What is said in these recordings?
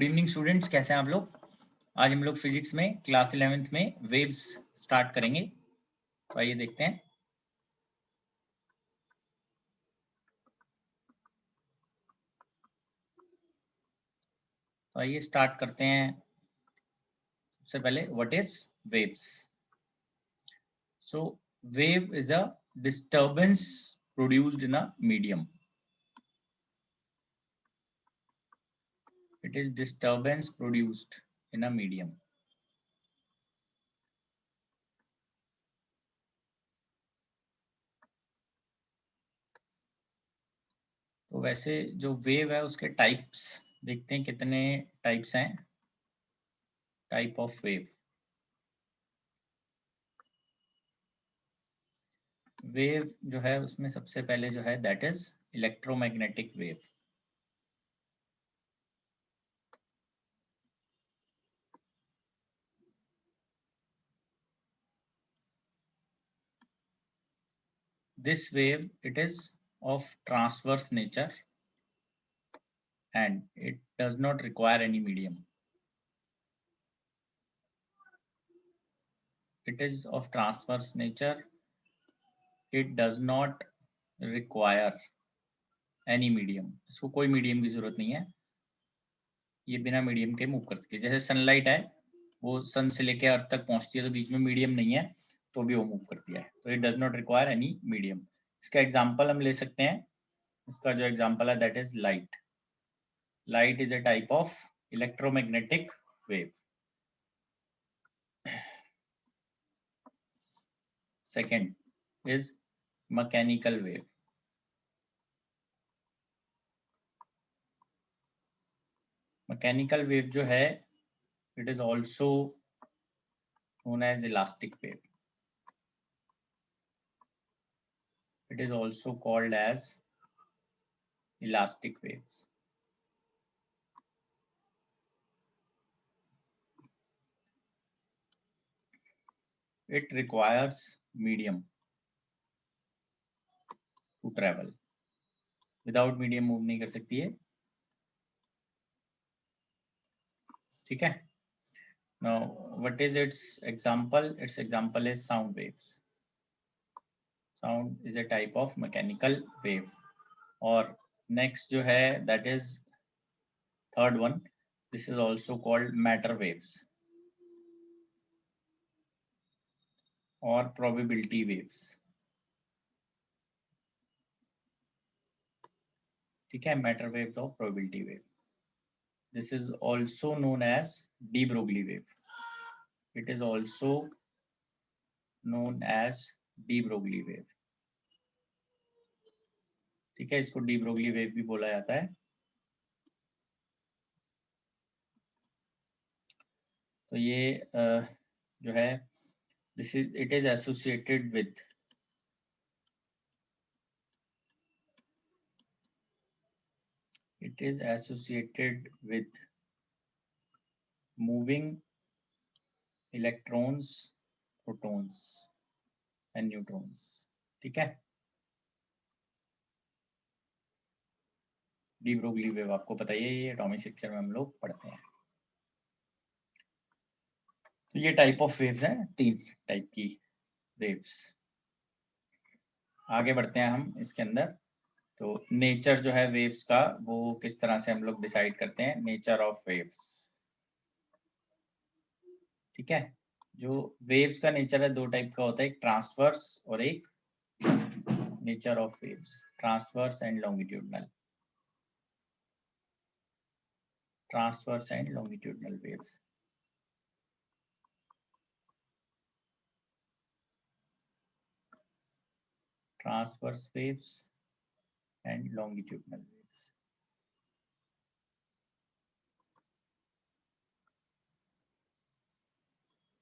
Good evening students, कैसे हैं आप लोग। आज हम लोग फिजिक्स में क्लास 11th में वेव्स स्टार्ट करेंगे। तो आइए देखते हैं। तो आइए स्टार्ट करते हैं। सबसे पहले what is waves. So wave is a disturbance produced in a medium. It is disturbance produced in a medium. तो वैसे जो वेव है उसके टाइप्स देखते हैं, कितने टाइप्स हैं। Type of wave. वेव जो है उसमें सबसे पहले जो है that is electromagnetic wave. This wave, it is of transverse nature and it does not require any medium. It is of transverse nature. It does not require any medium. इसको कोई medium की जरूरत नहीं है, ये बिना मीडियम के move कर सकती है। जैसे सनलाइट है, वो सन से लेके अर्थ तक पहुंचती है, तो बीच में मीडियम नहीं है तो भी वो मूव करती है। तो it does not require any medium. इसका एग्जांपल हम ले सकते हैं। इसका जो एग्जांपल है that is light. Light is a type of electromagnetic wave. Second is mechanical wave. Mechanical wave जो है, it is also known as elastic wave. It is also called as elastic waves. It requires medium to travel. Without medium move नहीं कर सकती है, ठीक है। Now, what is its example? Its example is sound waves. Sound is a type of mechanical wave. और next जो है that is third one. This is also called matter waves or probability waves. ठीक है, matter waves of probability wave. This is also known as de Broglie wave. It is also known as de Broglie wave. ठीक है, इसको D Broglie wave भी बोला जाता है। तो ये जो है this is it is associated with moving electrons, protons and neutrons. ठीक है, डी ब्रोगली वेव आपको पता ही है, ये एटॉमिक स्ट्रक्चर में हम लोग पढ़ते हैं। तो ये टाइप ऑफ वेव्स हैं, 3 टाइप की वेव्स। आगे बढ़ते हैं हम इसके अंदर। तो नेचर जो है वेव्स का, वो किस तरह से हम लोग डिसाइड करते हैं। नेचर ऑफ वेव्स, ठीक है। जो वेव्स का नेचर है 2 टाइप का होता है, एक ट्रांसवर्स और एक nature of waves, transverse and longitudinal. Transverse and longitudinal waves. Transverse waves and longitudinal waves.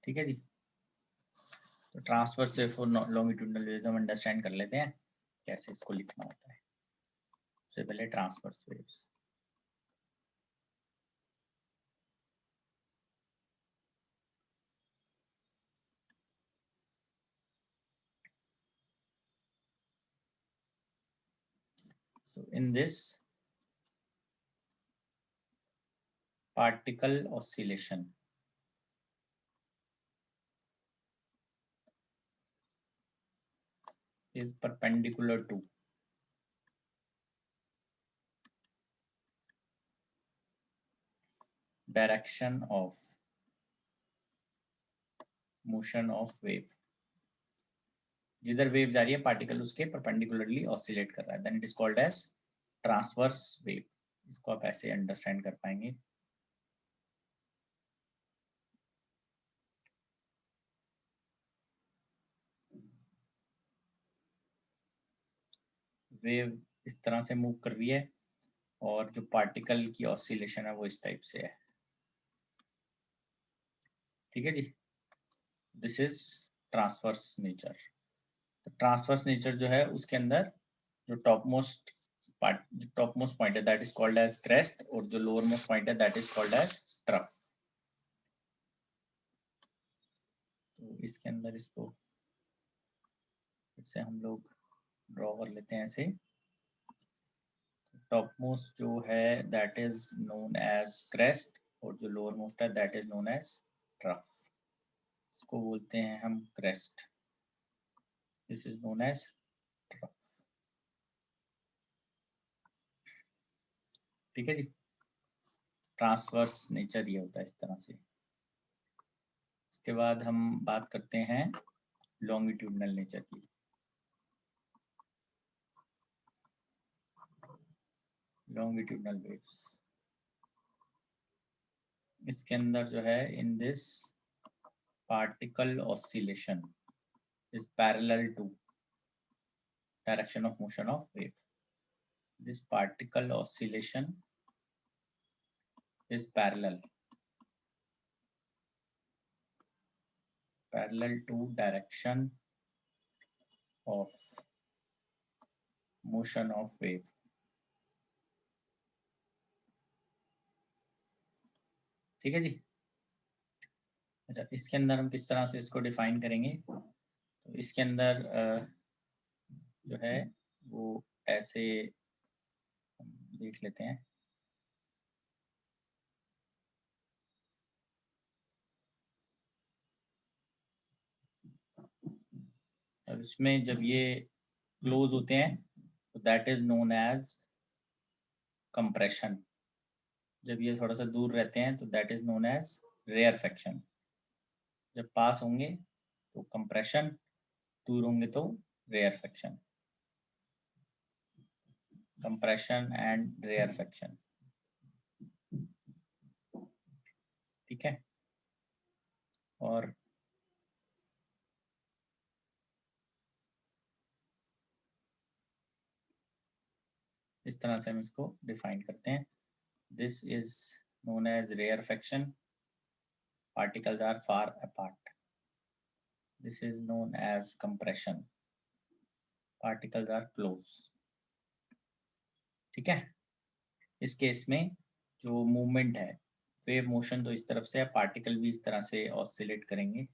ठीक है जी। तो ट्रांसवर्स वेव और लॉन्गिट्यूडनल वेव्स हम अंडरस्टैंड कर लेते हैं कैसे इसको लिखना होता है। सबसे पहले transverse waves. So in this particle oscillation is perpendicular to direction of motion of wave. जिधर वेव जा रही है पार्टिकल उसके परपेंडिकुलरली ऑसिलेट कर रहा है, then it is called as transverse wave. इसको आप ऐसे अंडरस्टैंड कर पाएंगे. वेव इस तरह से मूव कर रही है और जो पार्टिकल की ऑसिलेशन है वो इस टाइप से है. ठीक है जी. This is transverse nature. तो ट्रांसवर्स नेचर जो है उसके अंदर जो टॉपमोस्ट पॉइंट है that is called as crest और जो लोअर मोस्ट पॉइंट है that is called as trough. तो इसके अंदर इसको फिर से हम लोग ड्रॉ कर लेते हैं ऐसे. टॉप मोस्ट जो है that is known as crest और जो लोअर मोस्ट है that is known as trough. इसको बोलते हैं हम crest. This is known as trough. ठीक है जी. ट्रांसवर्स नेचर ये होता है इस तरह से. इसके बाद हम बात करते हैं लॉन्गिट्यूडनल नेचर की. लॉन्गिट्यूडनल वेव्स इसके अंदर जो है in this particle oscillation is parallel to direction of motion of wave. This particle oscillation is parallel to direction of motion of wave. ठीक है जी. अच्छा, इसके अंदर हम किस तरह से इसको डिफाइन करेंगे. तो इसके अंदर जो है वो ऐसे देख लेते हैं. और इसमें जब ये क्लोज होते हैं तो that is known as compression. जब ये थोड़ा सा दूर रहते हैं तो that is known as rarefaction. जब पास होंगे तो कंप्रेशन, दूर होंगे तो रेयरफेक्शन. Compression and rarefaction. ठीक है. और इस तरह से हम इसको डिफाइन करते हैं. This is known as rarefaction. Particles are far apart. This is known as compression. Particles are close. ठीक है. इस केस में जो मूवमेंट है वेव मोशन तो इस तरफ से है, पार्टिकल भी इस तरह से ऑसिलेट करेंगे.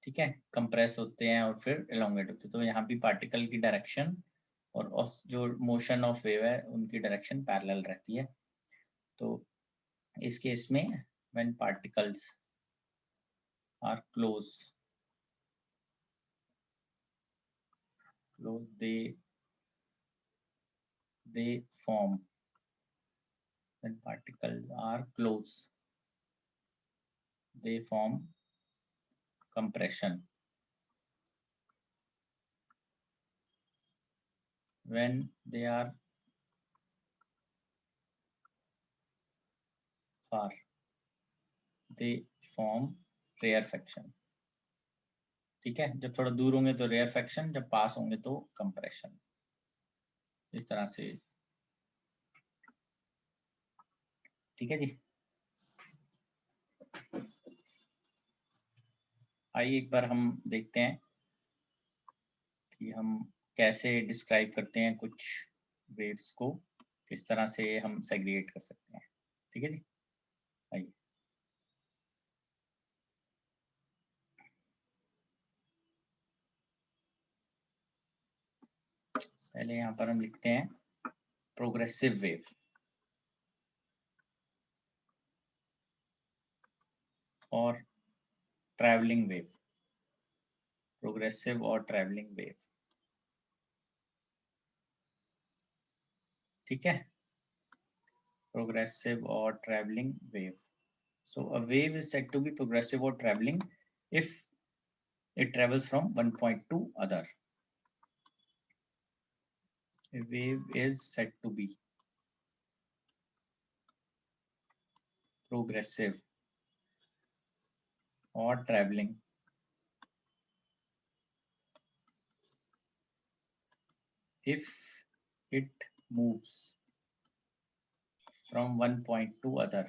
ठीक है. कंप्रेस होते हैं और फिर एलोंगेट होते हैं. तो यहाँ भी पार्टिकल की डायरेक्शन और जो मोशन ऑफ वेव है उनकी डायरेक्शन पैरेलल रहती है. तो इस केस में when particles are close they form. When particles are close they form compression. When they are far they form rarefaction. ठीक है. जब थोड़ा दूर होंगे तो रेयरफेक्शन, जब पास होंगे तो कंप्रेशन. इस तरह से. ठीक है जी. आइए एक बार हम देखते हैं कि हम कैसे डिस्क्राइब करते हैं कुछ वेव्स को, किस तरह से हम सेग्रीगेट कर सकते हैं. ठीक है जी. आइए. पहले यहाँ पर हम लिखते हैं प्रोग्रेसिव वेव. और ट्रैवलिंग वेव, प्रोग्रेसिव और ट्रैवलिंग वेव, ठीक है, progressive or traveling wave. So a wave is said to be progressive or traveling if it travels from one point to other. A wave is said to be progressive or traveling if it moves from one point to other.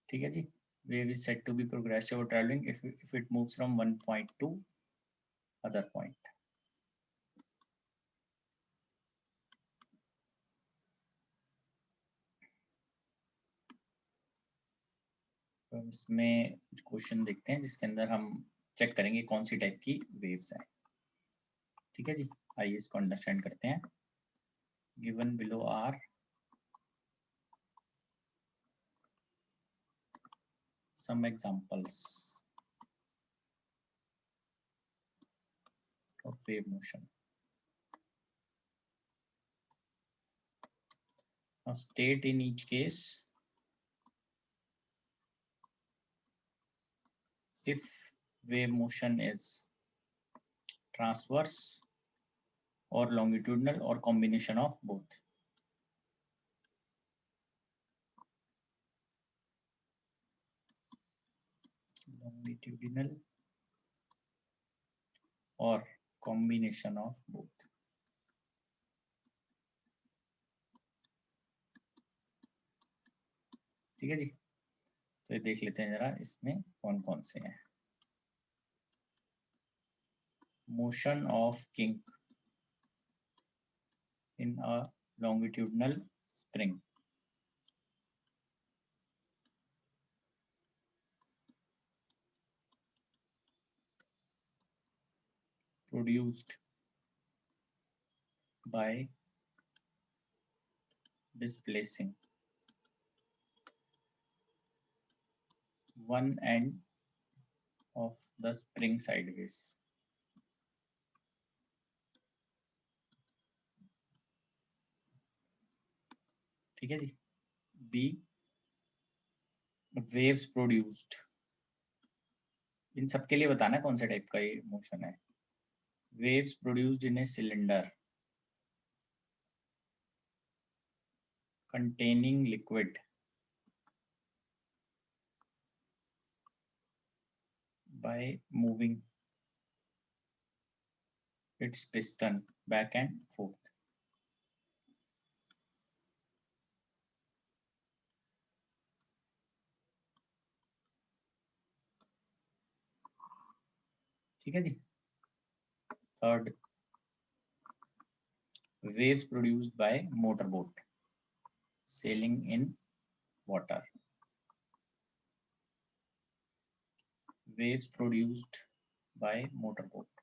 ठीक है जी, wave is said to be progressive or traveling if it moves from one point to other point. तो इसमें question देखते हैं जिसके अंदर हम check करेंगे कौन सी टाइप की वेव्स हैं। ठीक है जी, आइए इसको अंडरस्टैंड करते हैं। Given below are some examples of wave motion. Now state in each case if wave motion is transverse or longitudinal or combination of both. Longitudinal or combination of both. ठीक है जी, तो ये देख लेते हैं जरा इसमें कौन कौन से हैं। Motion of kink in a longitudinal spring. Produced by displacing one end of the spring sideways. ठीक है जी, बी वेव्स प्रोड्यूस्ड, इन सबके लिए बताना कौन सा टाइप का ये मोशन है। Waves produced in a cylinder containing liquid by moving its piston back and forth. ठीक है जी, third waves produced by motorboat sailing in water. Waves produced by motorboat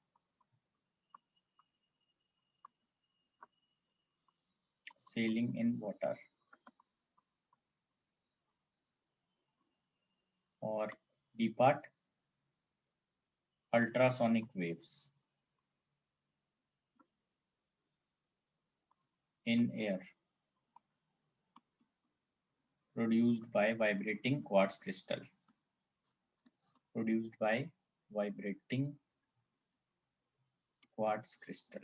sailing in water. और D part ultrasonic waves in air produced by vibrating quartz crystal. Produced by vibrating quartz crystal.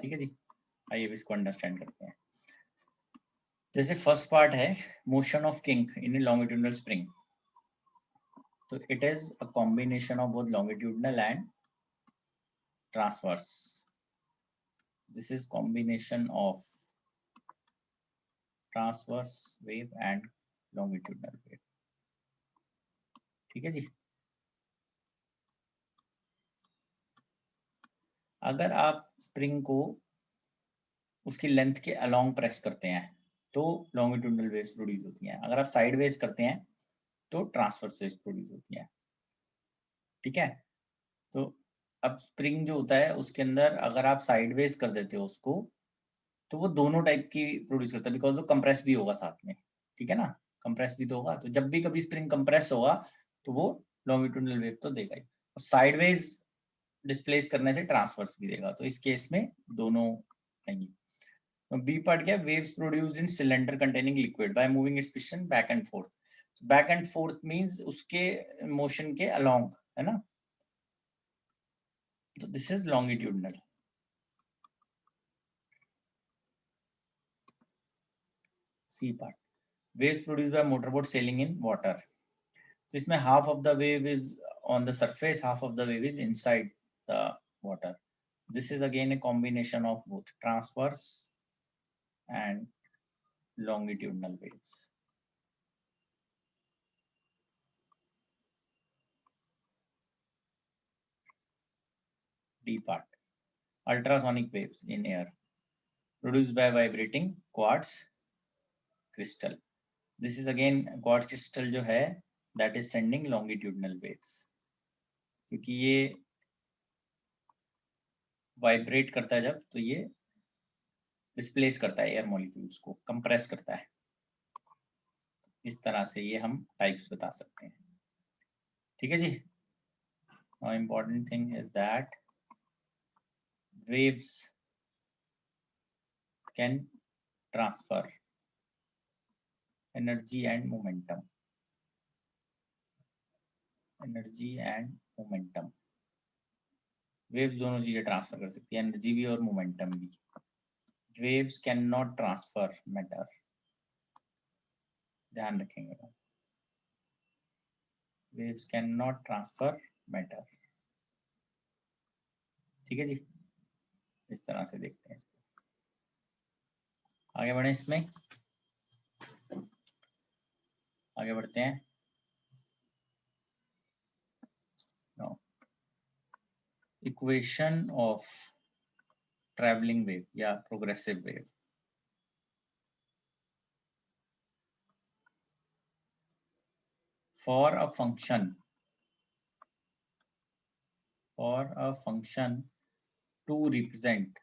ठीक है जी, आइए इसको understand करते हैं। जैसे first part है motion of kink in a longitudinal spring, तो it is a combination of both longitudinal and transverse. This is combination of transverse wave and longitudinal wave. ठीक है जी, अगर आप स्प्रिंग को उसकी लेंथ के अलोंग प्रेस करते हैं तो लॉन्गिट्यूडनल वेव्स प्रोड्यूस होती हैं। अगर आप साइड वेज करते हैं तो ट्रांसवर्स वेव्स प्रोड्यूस होती हैं। ठीक है, तो अब स्प्रिंग जो होता है उसके अंदर अगर आप साइड वेज कर देते हो उसको, तो वो दोनों टाइप की प्रोड्यूस करता है, बिकॉज वो कंप्रेस भी होगा साथ में। ठीक है ना, कंप्रेस भी तो होगा, तो जब भी कभी स्प्रिंग कंप्रेस होगा तो वो लॉन्गिट्यूडनल वेव तो देगा ही, और साइडवेज डिस्प्लेस करने से ट्रांसवर्स भी देगा, तो इस केस में दोनों आएंगी। बी पार्ट क्या है, waves produced in cylinder containing liquid by moving its piston back and forth. Back and forth means उसके मोशन के अलोंग, है ना, तो this is longitudinal. C part, waves produced by motorboat sailing in water. So इसमें half of the wave is on the surface, half of the wave is inside the water. This is again a combination of both transverse and longitudinal waves. D part, ultrasonic waves in air produced by vibrating quartz crystal. This is again quartz crystal जो है that is sending longitudinal waves, क्योंकि ये vibrate करता है जब, तो ये displace करता है एयर मॉलिक्यूल्स को, कंप्रेस करता है। इस तरह से ये हम टाइप्स बता सकते हैं। ठीक है जी, important thing is that waves can transfer energy and momentum. Energy and momentum, waves दोनों चीजें ट्रांसफर कर सकती है, एनर्जी भी और मोमेंटम भी। Waves can not transfer matter, ध्यान रखेंगे, waves can not transfer matter. ठीक है जी, इस तरह से देखते हैं इसको। आगे बढ़े, इसमें आगे बढ़ते हैं। इक्वेशन ऑफ ट्रैवलिंग वेव या progressive wave. For a function to represent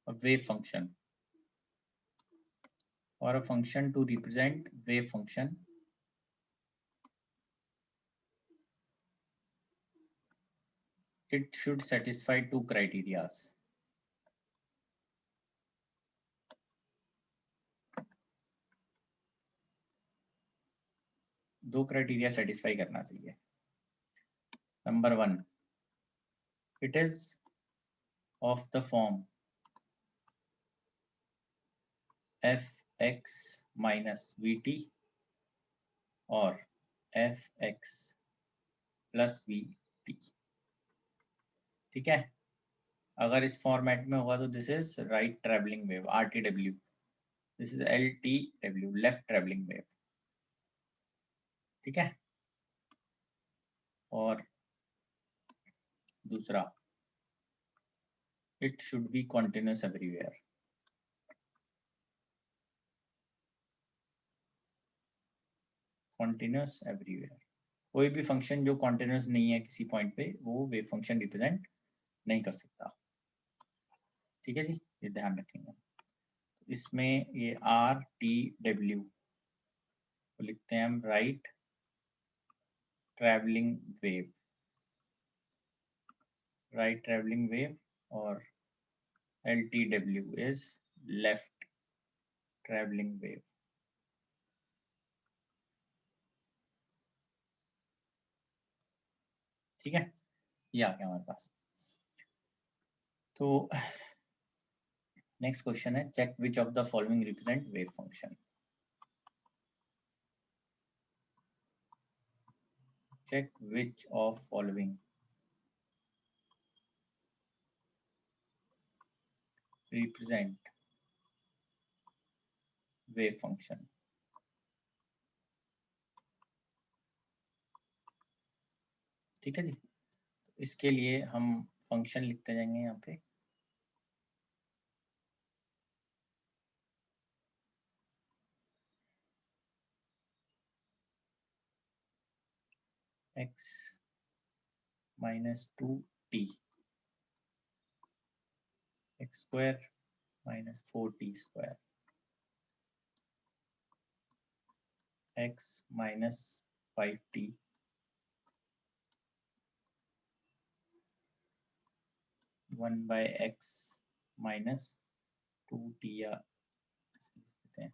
a wave function, for a function to represent wave function, it should satisfy two criteria. दो क्राइटेरिया सेटिस्फाई करना चाहिए। Number 1, it is of the form fx minus vt और fx plus vt। ठीक है, अगर इस format में होगा तो this is right travelling wave, RTW, this is LTW, left travelling wave. ठीक है, और दूसरा, it should be continuous everywhere. Continuous everywhere, कोई भी फंक्शन जो कॉन्टिन्यूस नहीं है किसी पॉइंट पे, वो वेव फंक्शन रिप्रेजेंट नहीं कर सकता। ठीक है जी, ये ध्यान रखेंगे। तो इसमें ये RTW को लिखते हैं हम right travelling wave, right travelling wave, और LTW is left travelling wave. ठीक है, ये आ गया हमारे पास। तो नेक्स्ट क्वेश्चन है, check which of the following represent wave function. Check which of following represent wave function. ठीक है जी, इसके लिए हम फंक्शन लिखते जाएंगे यहाँ पे। x - 2t x square - 4t square x - 5t 1/x - 2t या कहते हैं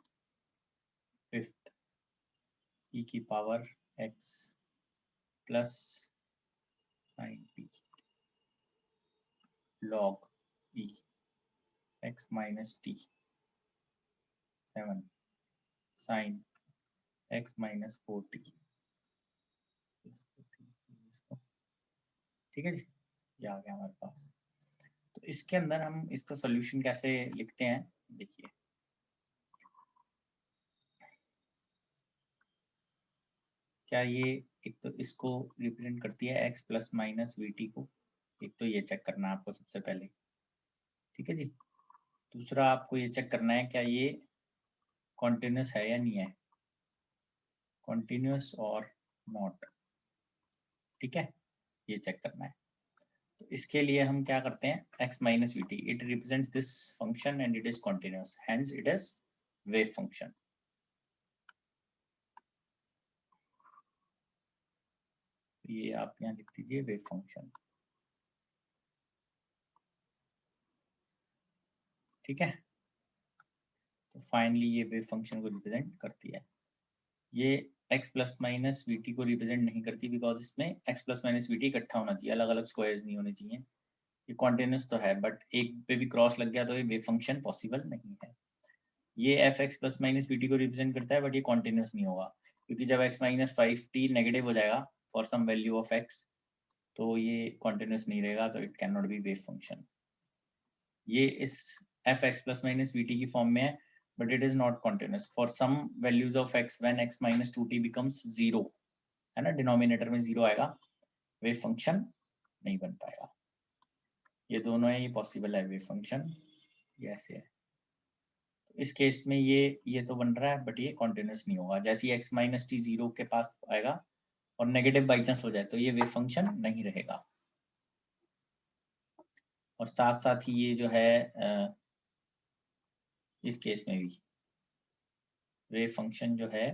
फिफ्थ e की power x plus 9t log e x - t 7 sin x - 4t। ठीक है जी, ये आ गया हमारे पास। तो इसके अंदर हम इसका सॉल्यूशन कैसे लिखते हैं, देखिए। क्या ये एक तो इसको रिप्रेजेंट करती है x प्लस माइनस वीटी को, एक तो ये चेक करना है आपको सबसे पहले। ठीक है जी। दूसरा आपको ये चेक करना है क्या ये कॉन्टिन्यूस है या नहीं है, कॉन्टिन्यूस और नॉट। ठीक है, ये चेक करना है। तो इसके लिए हम क्या करते हैं, x minus V T, it represents this function and it is continuous, hence it is wave function. ये आप यहाँ लिख दीजिए वेव फंक्शन। ठीक है, तो फाइनली ये वेव फंक्शन को रिप्रेजेंट करती है। ये x plus minus V T को रिप्रेजेंट नहीं करती, बिकॉज इसमें x plus minus V T इकट्ठा होना चाहिए, अलग अलग स्क्वायर्स नहीं होने चाहिए। ये कॉन्टिन्यूस तो है, बट एक पे भी क्रॉस लग गया तो ये वेव फंक्शन पॉसिबल नहीं है। ये F X plus minus V T को रिप्रेजेंट करता है, बट ये कॉन्टिन्यूस नहीं होगा, क्योंकि जब x माइनस 5t नेगेटिव हो जाएगा for some value of x, तो ये कॉन्टिन्यूस नहीं रहेगा, तो it can not be wave function. ये इस F X plus minus V T की फॉर्म में है, but it is not continuous for some values of x when x minus 2t becomes 0, है ना, डिनोमिनेटर में 0 आएगा, वेव फंक्शन नहीं बन पाएगा। ये दोनों है, ये पॉसिबल है वेव फंक्शन, ये ऐसे है। तो इस केस में ये तो बन रहा है, बट ये कॉन्टिन्यूस नहीं होगा। जैसे x माइनस टी 0 के पास आएगा और नेगेटिव बाई चांस हो जाए तो ये वेव फंक्शन नहीं रहेगा। और साथ साथ ही ये जो है इस केस में भी वेव फंक्शन जो है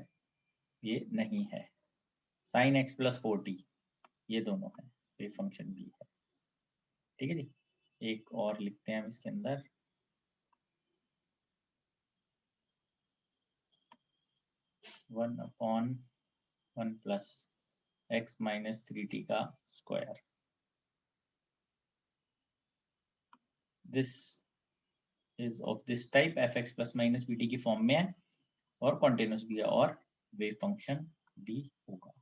ये नहीं है। साइन x प्लस 4t ये दोनों है, वेव फंक्शन भी है। ठीक है जी, एक और लिखते हैं हम इसके अंदर, one upon one plus x minus 3t का square. This is of this type, F X plus minus V T की फॉर्म में है और कॉन्टिन्यूस भी है और वेव फंक्शन भी होगा।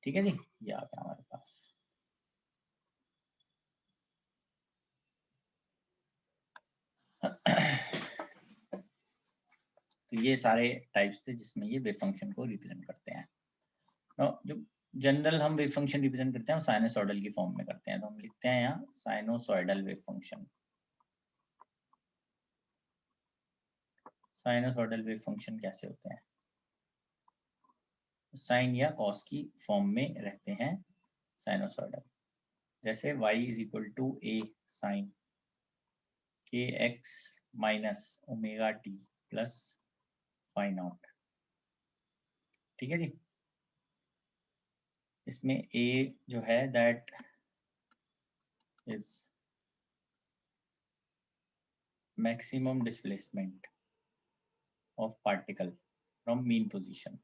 ठीक है जी, ये आ गया हमारे पास। तो ये सारे टाइप्स थे जिसमें ये वेव फंक्शन को रिप्रेजेंट करते हैं। जो जनरल हम वेव फंक्शन रिप्रेजेंट करते हैं वो साइनसॉइडल की फॉर्म में करते हैं, तो हम लिखते हैं यहाँ sinusoidal wave function. Sinusoidal wave function कैसे होते हैं, साइन या कॉस की फॉर्म में रहते हैं साइनोसॉइडल। जैसे y is equal to a sine के x minus omega T plus phi naught. ठीक है जी, इसमें a जो है that is maximum displacement of particle from mean position.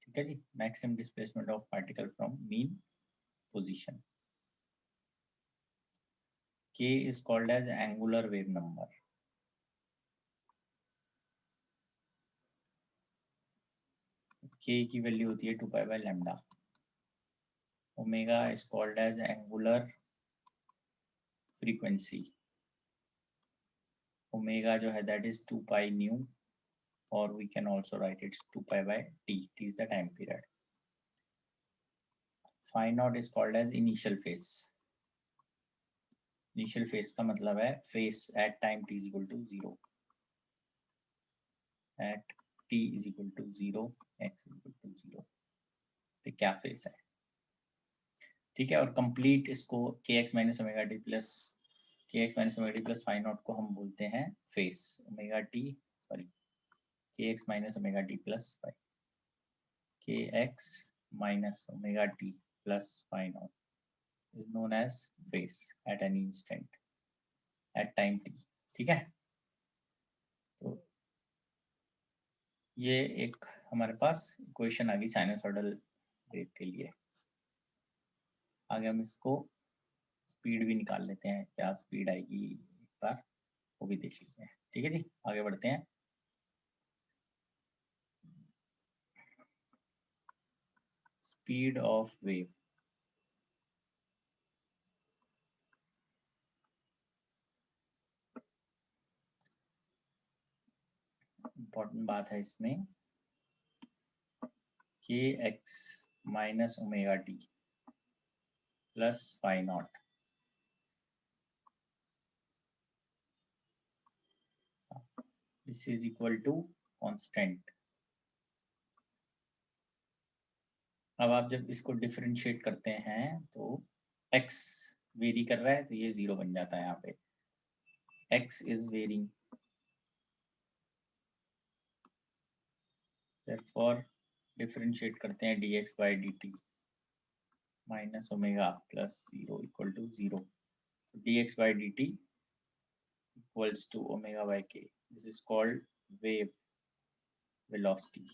ठीक है जी, maximum displacement of particle from mean position. k is called as angular wave number। k की वैल्यू होती है 2 pi by lambda. Omega is called as angular frequency। Omega जो है that is 2 pi nu, और we can also write its 2 pi by T, T is the time period. Phi naught is called as initial phase. Initial phase का मतलब है phase at time t is equal to 0. At t is equal to 0, x is equal to 0. तो क्या face है, ठीक है. और complete इसको kx minus omega T plus kx minus omega T plus phi naught को हम बोलते हैं phase. Omega T sorry kx minus omega T plus phi, kx minus omega T plus phi naught is known as phase at any instant at time t. ठीक है, तो ये एक हमारे पास इक्वेशन आ गई साइनसॉइडल वेव के लिए. आगे हम इसको स्पीड भी निकाल लेते हैं, क्या स्पीड आएगी एक बार वो भी देख लेते हैं. ठीक है जी, आगे बढ़ते हैं. Speed of wave. इंपॉर्टेंट बात है इसमें kx minus omega T plus phi naught. This is equal to constant. अब आप जब इसको डिफरेंशिएट करते हैं तो x वेरी कर रहा है तो ये 0 बन जाता है. यहाँ पे x is varying, therefore differentiate करते हैं dx by dt minus omega plus 0 equal to 0. dx by dt equals to omega by k. This is called wave velocity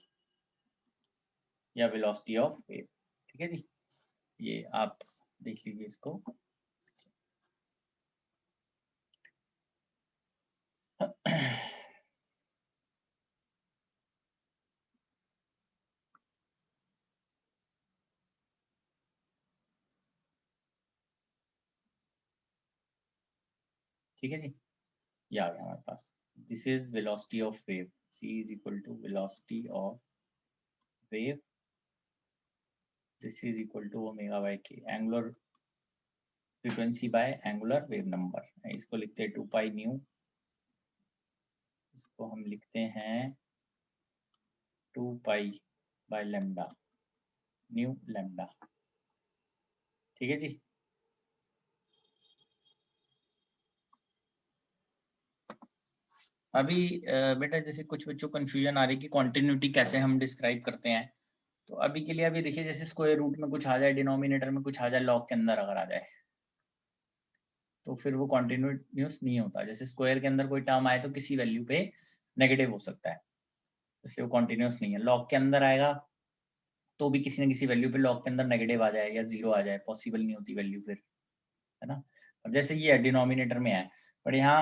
या velocity of wave. ठीक है जी, ये आप देख लीजिए इसको. ठीक है जी, ये आ गया हमारे पास. This is velocity of wave. c is equal to velocity of wave. This is equal to omega by k. Angular frequency by angular wave number. इसको लिखते हैं 2 पाई न्यू, इसको हम लिखते हैं 2 pi by lambda new lambda. ठीक है जी. अभी बेटा जैसे कुछ बच्चों को कंफ्यूजन आ रही है कि कॉन्टिन्यूटी कैसे हम डिस्क्राइब करते हैं. तो अभी के लिए अभी देखिए, जैसे स्क्वायर रूट में कुछ आ जाए, डिनोमिनेटर में कुछ आ जाए, लॉग के अंदर अगर आ जाए तो फिर वो कॉन्टिन्यूस नहीं होता. जैसे स्क्वायर के अंदर कोई टर्म आए तो किसी वैल्यू पे नेगेटिव हो सकता है, इसलिए वो कॉन्टिन्यूस नहीं है. लॉग के अंदर आएगा तो भी किसी न किसी वैल्यू पे लॉग के अंदर नेगेटिव आ जाए या 0 आ जाए, पॉसिबल नहीं होती वैल्यू फिर, है ना. अब जैसे ये डिनोमिनेटर में है, पर यहाँ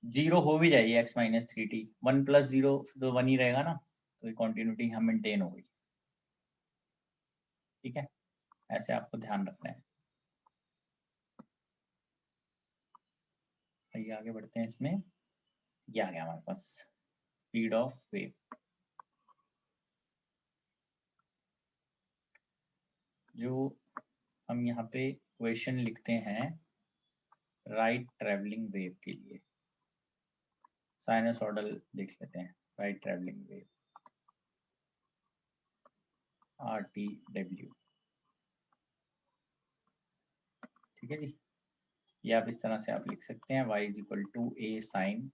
0 हो भी जाए x माइनस 3t, 1 प्लस 0 तो 1 ही रहेगा ना, तो ये कॉन्टिन्यूटी हम मेंटेन हो गई. ठीक है, ऐसे आपको ध्यान रखना है. आइए आगे बढ़ते हैं. इसमें ये आ गया हमारे पास स्पीड ऑफ वेव. जो हम यहाँ पे क्वेश्चन लिखते हैं राइट ट्रेवलिंग वेव के लिए, साइनसॉइडल देख लेते हैं. Right travelling wave RTW. ठीक है जी, ये आप इस तरह से आप लिख सकते हैं y is equal to a sine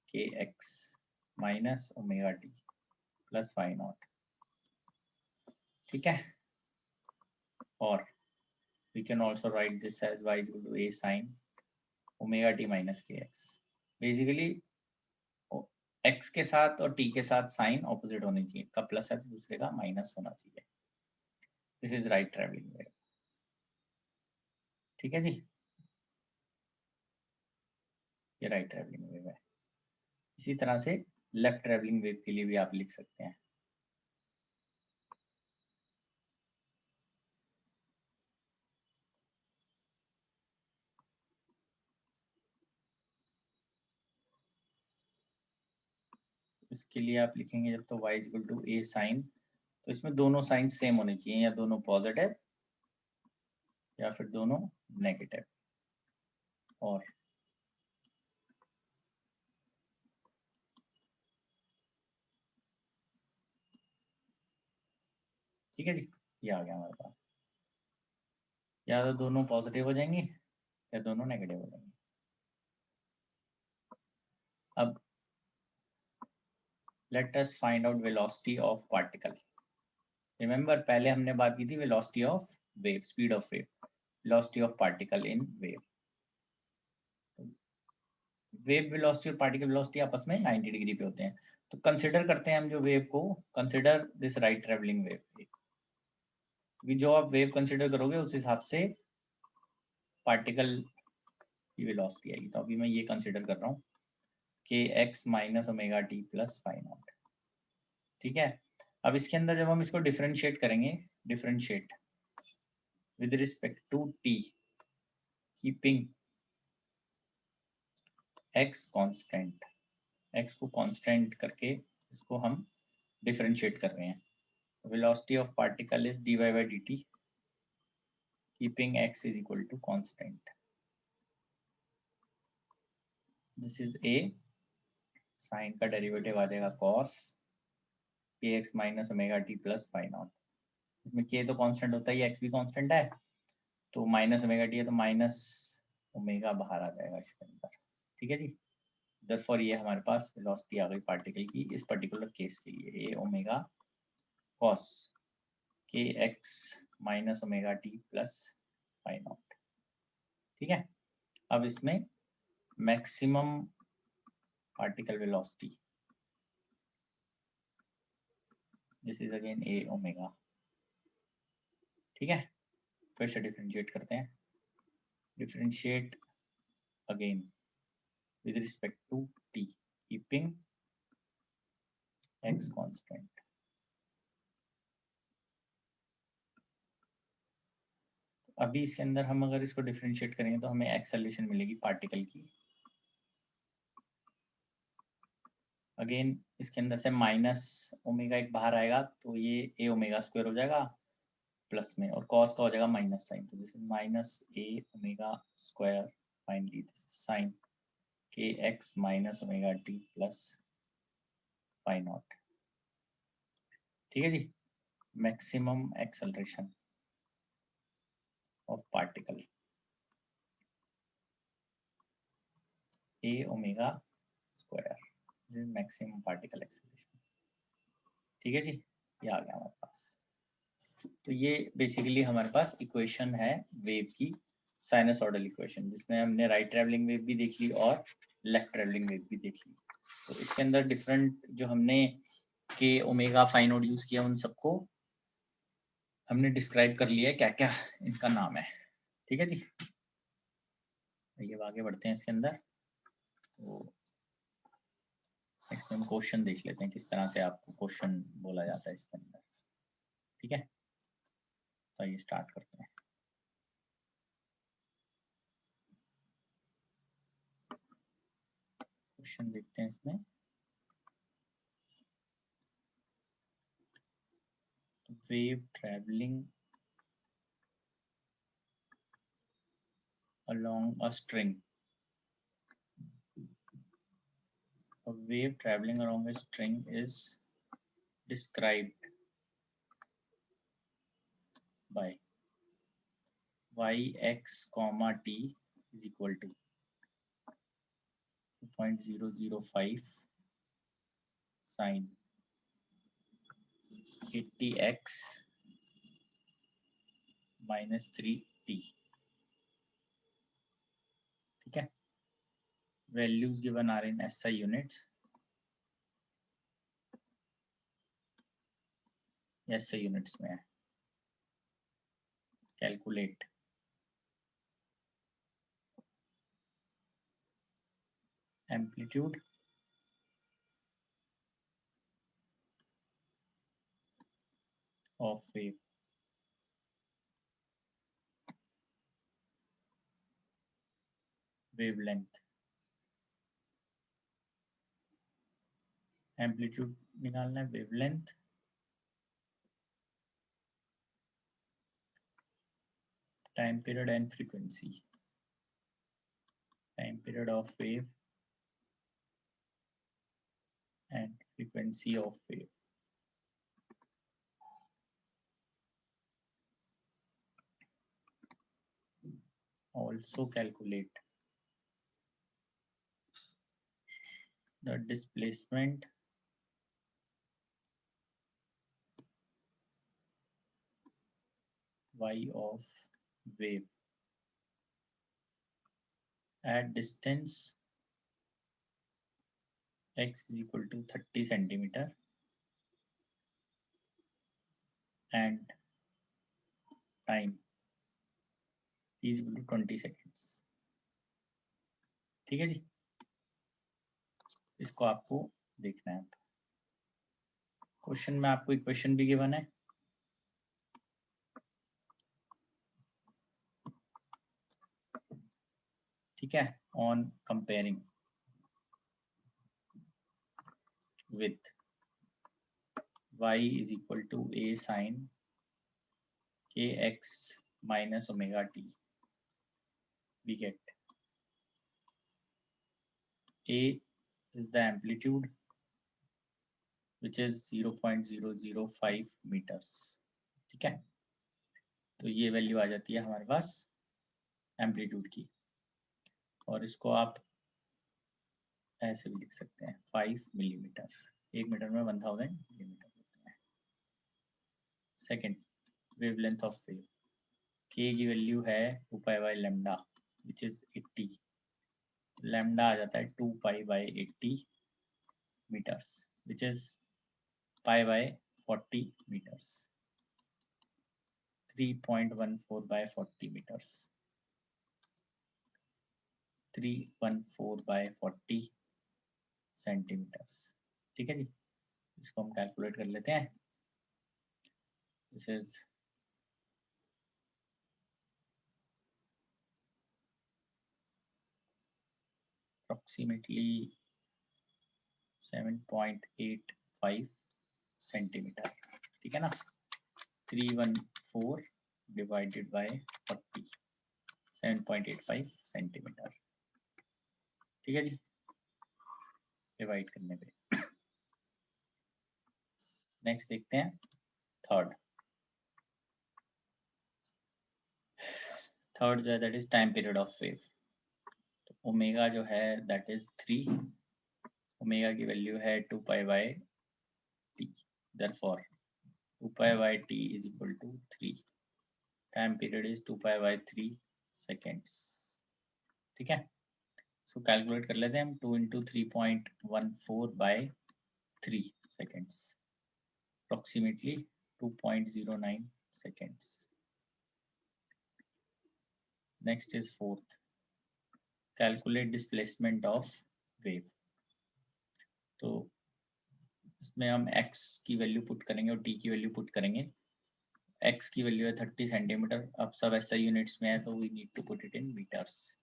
kx minus omega T plus phi naught. ठीक है, और we can also write this as y is equal to a sin omega t minus kx. Basically x के साथ और t के साथ sign opposite होनी चाहिए, एक का प्लस है तो दूसरे का माइनस होना चाहिए. This is right travelling wave. ठीक है जी, ये राइट ट्रेवलिंग वेव है. इसी तरह से लेफ्ट ट्रेवलिंग वेव के लिए भी आप लिख सकते हैं. इसके लिए आप लिखेंगे जब तो y equal to a sine, तो इसमें दोनों साइन सेम होने चाहिए, या दोनों पॉजिटिव या फिर दोनों नेगेटिव। और ठीक है जी, ये आ गया हमारे पास। या तो दोनों पॉजिटिव हो जाएंगे या दोनों नेगेटिव हो जाएंगे। अब let us find out velocity of particle. Remember पहले हमने बात की थी velocity of wave, speed of wave, velocity of particle in wave. Wave velocity और पार्टिकल वेलोसिटी आपस में 90 डिग्री पे होते हैं। तो कंसिडर करते हैं हम जो वेव को, consider this right travelling wave. जो आप वेव कंसिडर करोगे उस हिसाब से पार्टिकल की वेलोसिटी आएगी। तो अभी मैं ये कंसिडर कर रहा हूँ K x minus omega T plus phi naught. ठीक है, अब इसके अंदर जब हम इसको डिफरेंशिएट करेंगे, differentiate with respect to T, keeping X constant, X को कांस्टेंट करके इसको हम डिफरेंशिएट कर रहे हैं। Velocity of particle is dy by dt keeping x is equal to constant. This is a, sine का डेरिवेटिव आ जाएगा cos kx minus omega T plus phi naught. इसमें k तो कांस्टेंट होता है, x भी कांस्टेंट है, तो माइनस ओमेगा टी है तो माइनस ओमेगा बाहर आ जाएगा इसके अंदर। ठीक है जी, देयरफॉर ये हमारे पास वेलोसिटी आ गई पार्टिकल की इस पर्टिकुलर केस के लिए, a omega cos kx minus omega T plus phi naught. ठीक है, अब इसमें maximum particle velocity, this is again a omega. ठीक है, फिर से डिफरेंशिएट करते हैं, differentiate again with respect to t कीपिंग x कांस्टेंट। अभी इसके अंदर हम अगर इसको डिफरेंशिएट करेंगे तो हमें एक्सेलरेशन मिलेगी पार्टिकल की। अगेन इसके अंदर से माइनस ओमेगा एक बाहर आएगा तो ये a ओमेगा स्क्वायर हो जाएगा प्लस में, और cos का हो जाएगा माइनस साइन, तो this is minus a omega square, finally this is sine kx minus omega t plus phi naught. ठीक है जी, maximum acceleration of particle a omega square, this is maximum particle acceleration. ठीक है जी, ये आ गया हमारे पास। तो ये बेसिकली हमारे पास इक्वेशन है वेव की, साइनसॉइडल इक्वेशन, जिसमें हमने राइट ट्रैवलिंग वेव भी देख ली और लेफ्ट ट्रैवलिंग वेव भी देख ली। तो इसके अंदर डिफरेंट जो हमने के ओमेगा फाई नॉट यूज किया उन सबको हमने डिस्क्राइब कर लिया है क्या क्या इनका नाम है। ठीक है जी, ये आगे बढ़ते हैं इसके अंदर। तो नेक्स्ट हम क्वेश्चन देख लेते हैं किस तरह से आपको क्वेश्चन बोला जाता है इसके अंदर। ठीक है, तो ये स्टार्ट करते हैं। क्वेश्चन देखते हैं इसमें। wave traveling along a string, a wave traveling along a string is described by yx comma t is equal to 2.005 sin 80x minus 3t। ठीक है, values given are in SI units, SI units में है। calculate amplitude of wave, wavelength, amplitude निकालना है, wavelength, time period and frequency, time period of wave and frequency of wave. Also calculate the displacement y of wave at distance x is equal to 30 centimeter and time t is equal to 20 seconds. ठीक है जी, इसको आपको देखना है. Question में आपको एक क्वेश्चन भी गिवन है, ठीक है, on comparing with y is equal to a sin kx minus omega t. We get a is the amplitude which is 0.005 meters. ठीक है, तो ये वैल्यू आ जाती है हमारे पास एम्पलीट्यूड की, और इसको आप ऐसे भी लिख सकते हैं 5 मिलीमीटर, 1 मीटर में 1000 मिलीमीटर होते हैं. सेकेंड, वेवलेंथ ऑफ वेव, के की वैल्यू है 2 pi by lambda which is 80, lambda आ जाता है 2 pi by 80 metres which is pi by 40 metres, 3.14 by 40 meters, 314 by 40 centimetres. ठीक है जी, इसको हम कैलकुलेट कर लेते हैं. This is approximately 7.85 centimetre. ठीक है ना, 314 डिवाइडेड बाय 40, 7.85 सेंटीमीटर. ठीक है जी, डिवाइड करने पे. नेक्स्ट देखते हैं थर्ड जो है that is time period of wave. तो ओमेगा जो है दैट इज 3, ओमेगा की वैल्यू है 2 pi by T, therefore 2 pi by t is equal to 3, time period is 2 pi by 3 seconds. ठीक है, सो कैलकुलेट कर लेते हैं हम. 2 into 3.14 by 3 seconds, approximately 2.09 seconds. Next is fourth, calculate displacement of wave. तो इसमें हम x की वैल्यू पुट करेंगे और t की वैल्यू पुट करेंगे. x की वैल्यू है 30 सेंटीमीटर, अब सब ऐसा यूनिट्स में है तो we need to put it in metres,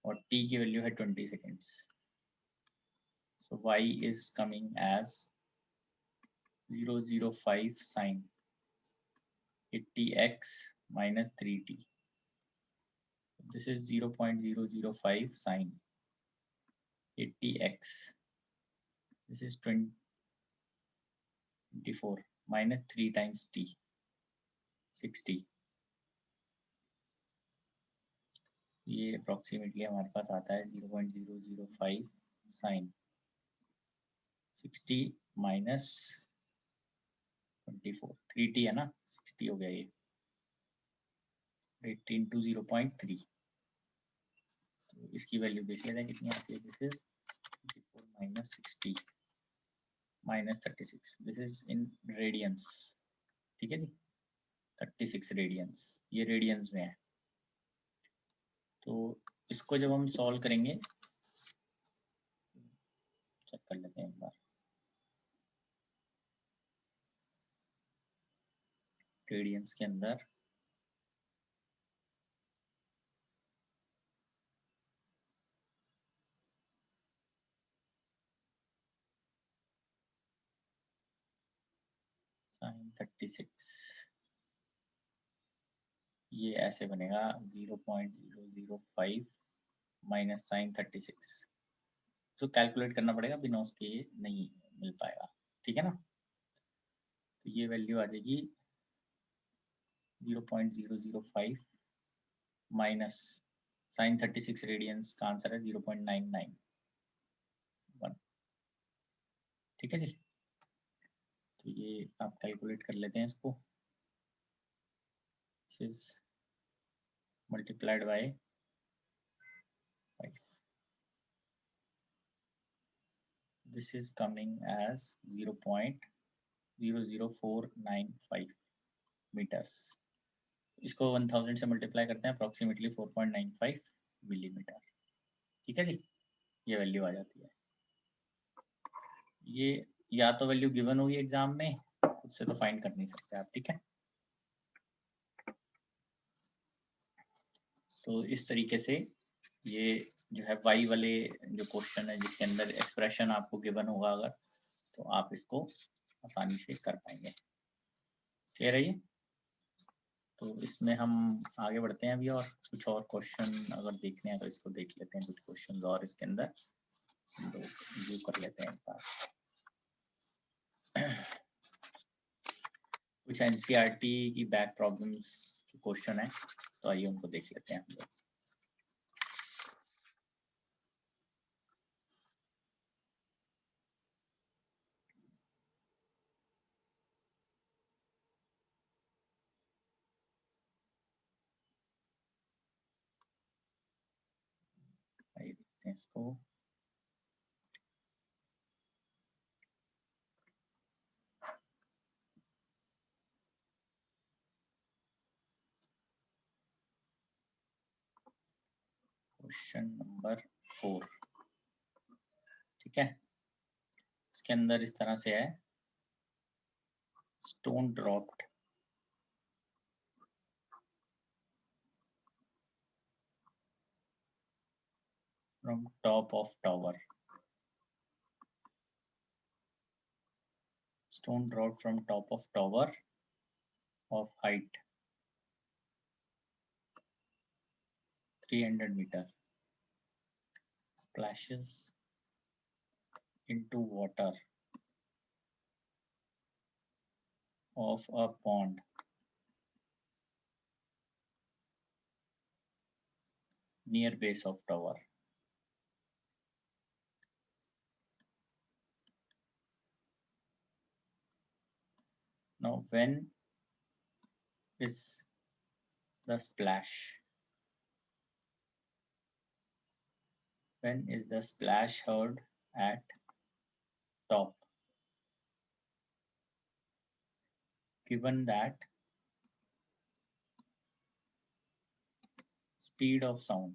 और t की वैल्यू है 20 seconds. So y is coming as 0.05 sin 80x minus 3t. This is 0.005 sin 80x. This is 24 minus 3 times t, 60. ये approximately हमारे पास आता है 0.005 sin 60 minus 24, 3t है ना, 60 हो गया ये, 80 into 0.3. तो इसकी वैल्यू देख लेते हैं कितनी आती है. This is 24 minus 60 minus 36. This is in radiance. ठीक है जी, 36 रेडियंस, ये रेडियंस में है. तो इसको जब हम सॉल्व करेंगे, चेक कर लेते हैं एक बार. रेडियंस के अंदर 36, ये ऐसे बनेगा 0.005 माइनस साइन 36। तो कैलकुलेट करना पड़ेगा, बिना उसके ये नहीं मिल पाएगा, ठीक है ना। तो ये वैल्यू आ जाएगी 0.005 माइनस साइन 36 रेडियंस का आंसर है 0.991, ठीक है जी। तो ये आप कैलकुलेट कर लेते हैं इसको, this is multiplied by 5, this is coming as 0.00495 metres. इसको 1000 से मल्टीप्लाई करते हैं, अप्रोक्सीमेटली 4.95 मिलीमीटर, ठीक है जी। ये वैल्यू आ जाती है। ये या तो वैल्यू गिवन होगी एग्जाम में, उससे तो फाइंड कर नहीं सकते आप, ठीक है। तो इस तरीके से ये जो है वाई वाले जो क्वेश्चन है, जिसके अंदर एक्सप्रेशन आपको गिवन होगा अगर, तो आप इसको आसानी से कर पाएंगे, क्लियर है ये। तो इसमें हम आगे बढ़ते हैं अभी, और कुछ और क्वेश्चन अगर देखने हैं तो इसको देख लेते हैं, कुछ क्वेश्चन और इसके अंदर व्यू कर लेते हैं एक बार। कुछ एनसीईआरटी की बैक प्रॉब्लम्स के क्वेश्चन है, तो आइए उनको देख लेते हैं हम लोग। आइए देखते हैं इसको। क्वेश्चन नंबर 4, ठीक है। इसके अंदर इस तरह से है, stone dropped from top of tower, stone dropped from top of tower of height 300 meter splashes into water of a pond near base of tower. Now when is the splash? When is the splash heard at top? Given that speed of sound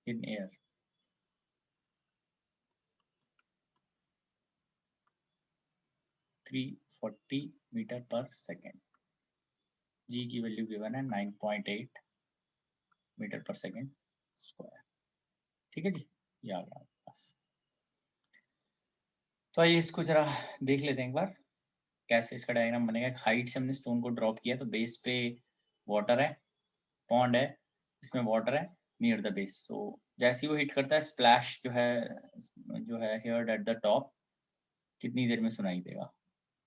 in air (340 meter per second). G की value given है 9.8 metre पर second square, ठीक है जी। ये आ गया आपके पास। तो आइए इसको जरा देख लेते हैं एक बार, कैसे इसका डायग्राम बनेगा। हाइट से हमने स्टोन को ड्रॉप किया, तो बेस पे वाटर है, पॉन्ड है, इसमें वाटर है नियर द बेस। सो जैसे ही वो हिट करता है, स्प्लैश जो है हियर्ड एट द टॉप, कितनी देर में सुनाई देगा।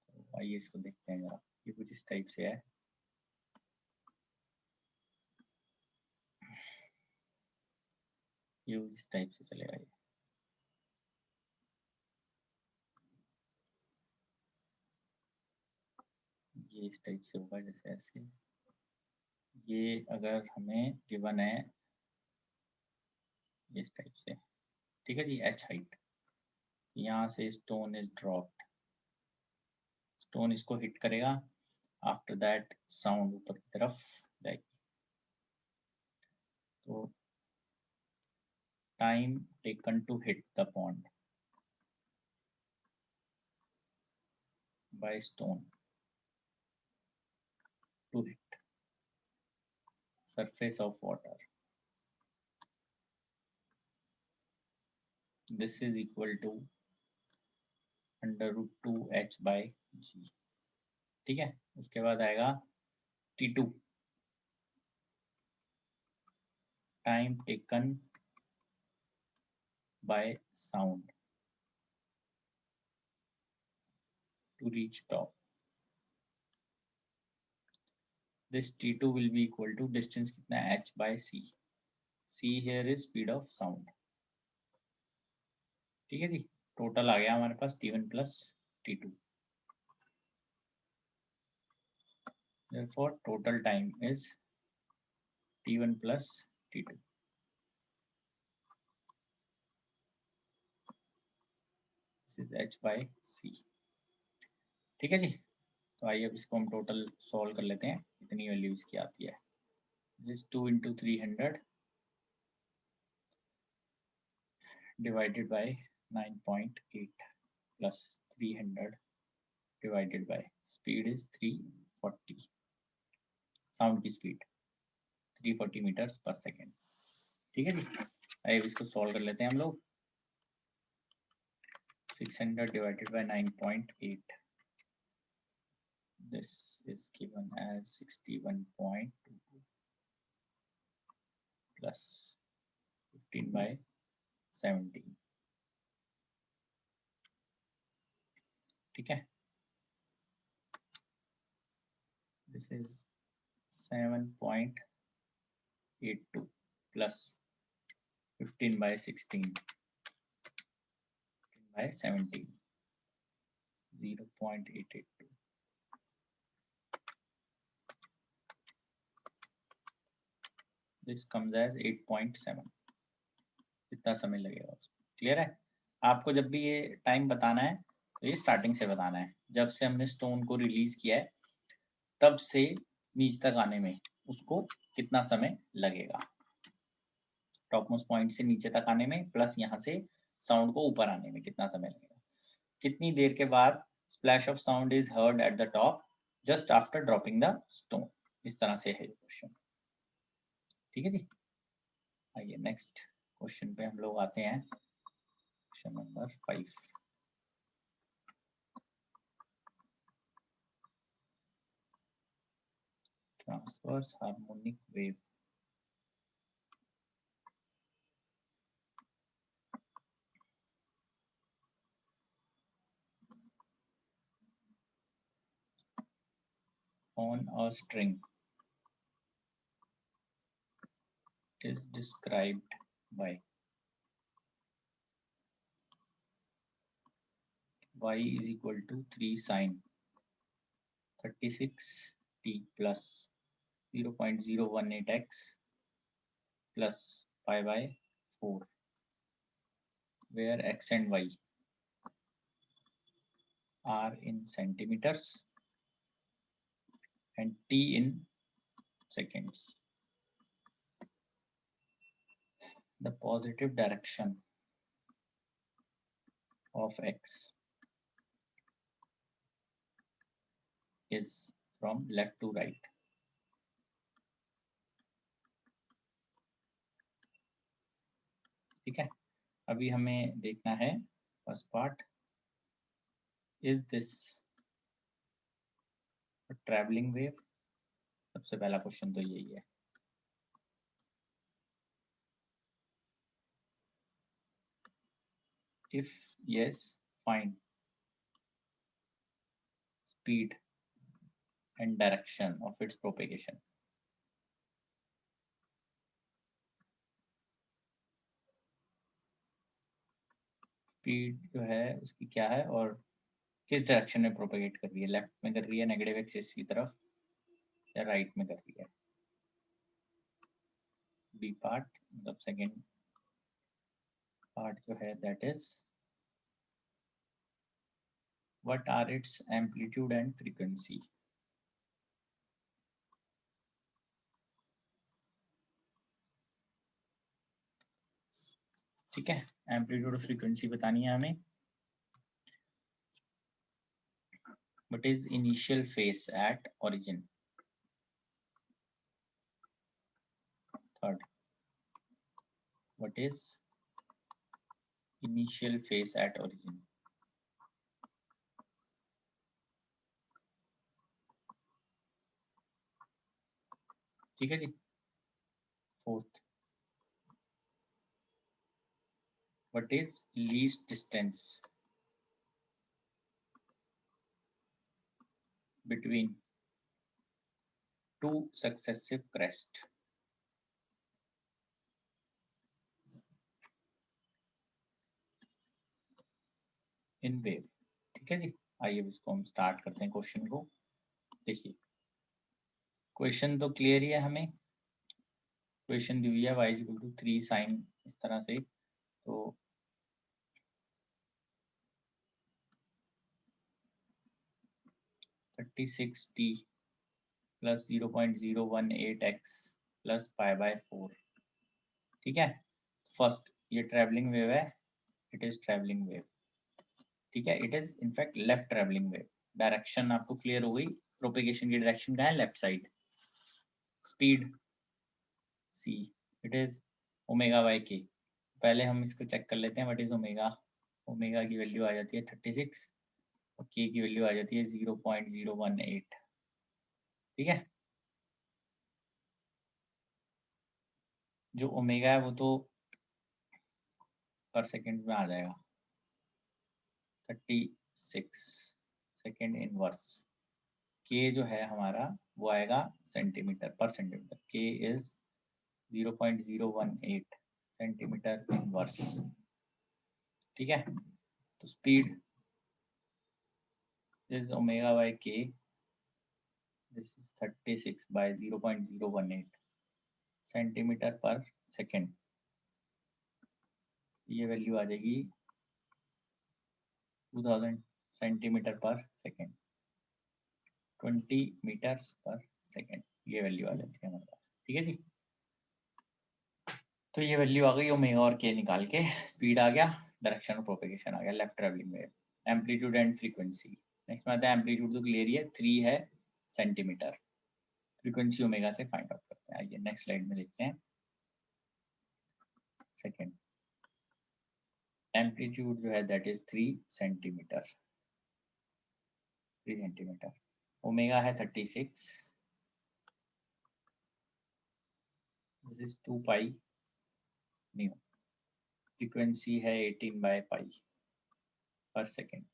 तो आइए इसको देखते हैं जरा। ये कुछ इस टाइप से है, ये इस टाइप से चलेगा। ये इस टाइप से होगा, जैसे ऐसे। ये अगर हमें गिवन है इस टाइप से, ठीक है जी, एच हाइट। यहाँ से स्टोन इज ड्रॉप्ड, स्टोन इसको हिट करेगा, आफ्टर दैट साउंड ऊपर की तरफ जाएगी। तो time taken to hit the pond by stone to hit surface of water, this is equal to under root 2 h by g. ठीक है। उसके बाद आएगा T2, time taken by sound to reach top. This T2 will be equal to distance कितना है h by c। c here is speed of sound. ठीक है जी, total आ गया हमारे पास T1 plus T2। Therefore total time is T1 plus T2। This is h by c। ठीक है जी, तो आइए अब इसको हम टोटल सॉल्व कर लेते हैं, कितनी वैल्यू इसकी आती है। This 2 into 300 divided by 9.8 plus 300 divided by speed is 340, sound की स्पीड 340 मीटर्स पर सेकेंड। ठीक है जी, आइए इसको सॉल्व कर लेते हैं हम लोग। 600 divided by 9.8, this is given as 61.22 plus 15 by 17। ठीक है, this is 7.82 plus 15 by 16 by 17, 0.882। This comes as 8.7। कितना समय लगेगा उसको, क्लियर है। आपको जब भी ये टाइम बताना है तो ये स्टार्टिंग से बताना है, जब से हमने स्टोन को रिलीज किया है तब से नीचे तक आने में उसको कितना समय लगेगा, टॉप मोस्ट पॉइंट से नीचे तक आने में प्लस यहाँ से साउंड को ऊपर आने में कितना समय लगेगा। कितनी देर के बाद splash of sound is heard at the top just after dropping the stone. इस तरह से है क्वेश्चन। ठीक है जी, आइए नेक्स्ट क्वेश्चन पे हम लोग आते हैं, question number 5। Transverse harmonic wave. On a string is described by y is equal to 3 sin 36t plus 0.018x plus pi by 4, where x and y are in centimeters and t in seconds. The positive direction of x is from left to right. ठीक है, अभी हमें देखना है first part, is this travelling wave. सबसे पहला question तो यही है। If yes, find speed and direction of its propagation. Speed जो है उसकी क्या है और किस डायरेक्शन में प्रोपेगेट कर रही है, लेफ्ट में कर रही है नेगेटिव एक्सिस की तरफ या राइट में कर रही है। बी पार्ट मतलब सेकेंड पार्ट जो है that is what are its amplitude and frequency. ठीक है, एम्पलीट्यूड और फ्रीक्वेंसी बतानी है हमें। What is initial phase at origin. Third, what is initial phase at origin. ठीक है जी। Fourth, what is least distance between two successive crest? In wave. ठीक है जी। आइए इसको हम स्टार्ट करते हैं क्वेश्चन को। देखिए क्वेश्चन तो क्लियर ही है, हमें क्वेश्चन दी हुई है y इक्वल टू 3 साइन इस तरह से, तो 36t प्लस 0.018x प्लस π/4। ठीक है, फर्स्ट ये ट्रेवलिंग वेव है, इट इज ट्रेवलिंग वेव। ठीक है, it is in fact left travelling wave. Direction आपको क्लियर हो गई, प्रोपेगेशन की डायरेक्शन क्या है, left side. Speed c, it is omega by k। पहले हम इसको चेक कर लेते हैं, व्हाट इज ओमेगा। ओमेगा की वैल्यू आ जाती है 36 और k की वैल्यू आ जाती है 0.018। ठीक है, जो ओमेगा है वो तो पर सेकंड में आ जाएगा, 36 सेकंड इनवर्स। के जो है हमारा वो आएगा सेंटीमीटर पर सेंटीमीटर। के इज 0.018 सेंटीमीटर इनवर्स। ठीक है, तो स्पीड इज ओमेगा बाय के, दिस इज 36 बाय 0.018 सेंटीमीटर पर सेकंड। ये वैल्यू आ जाएगी 2000 सेंटीमीटर पर सेकंड, 20 मीटर्स पर सेकंड। ये वैल्यू आ जाती है हमारे पास। ठीक है जी, तो ये वैल्यू आ गई ओमेगा और के निकाल के। स्पीड आ गया, डायरेक्शन ऑफ प्रोपेगेशन आ गया, left travelling wave. Amplitude and frequency, next में आता है एम्पलीट्यूड तो क्लियर ही है, 3 है सेंटीमीटर। फ्रीक्वेंसी ओमेगा से फाइंड आउट करते हैं। आइए नेक्स्ट स्लाइड में देखते हैं। सेकंड, एम्पलीट्यूड जो है that is 3 centimetre, 3 centimetre. Omega है 36, this is 2 pi new. Frequency है 18 बाय पाई पर सेकेंड।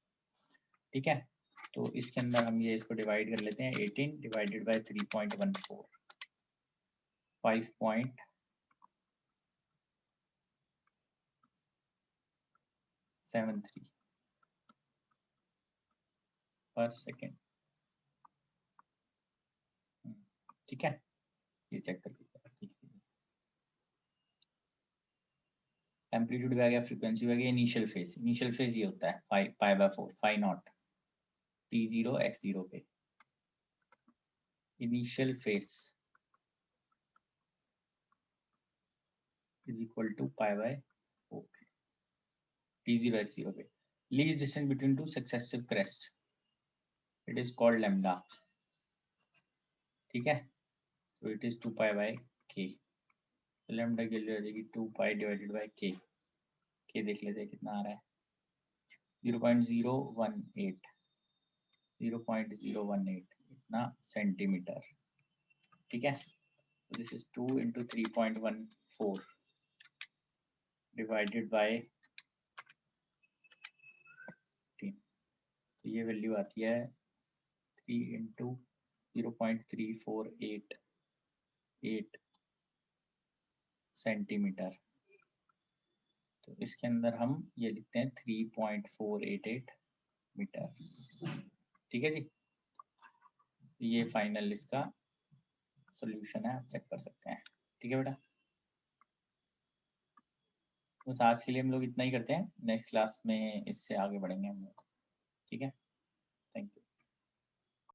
ठीक है, तो इसके अंदर हम ये इसको डिवाइड कर लेते हैं, 18 डिवाइडेड बाय 3.14, 5.73 पर सेकेंड। ठीक है, ये चेक कर लीजिए। एम्पलीट्यूड भी आ गया, फ्रीक्वेंसी भी आ गया। इनिशियल फेज, इनिशियल फेज ये होता है π/4 फाई नॉट t0 x0 पे। Initial phase is equal to π/4 t0 x0 पे। Least distance between two successive crest, it is called lambda. ठीक है, तो इट इज 2π/k। लैम्डा की वैल्यू आ जाएगी 2π डिवाइडेड बाय k। के देख लेते हैं कितना आ रहा है, 0.018, 0.018 इतना सेंटीमीटर। ठीक है, this is 2 into 3.14 divided by 15। तो ये वैल्यू आती है 3 into 0.3488 सेंटीमीटर। तो इसके अंदर हम ये लिखते हैं 3.488 मीटर। ठीक है जी, तो ये फाइनल इसका सॉल्यूशन है, आप चेक कर सकते हैं। ठीक है बेटा, बस आज के लिए हम लोग इतना ही करते हैं, नेक्स्ट क्लास में इससे आगे बढ़ेंगे हम लोग। ठीक है।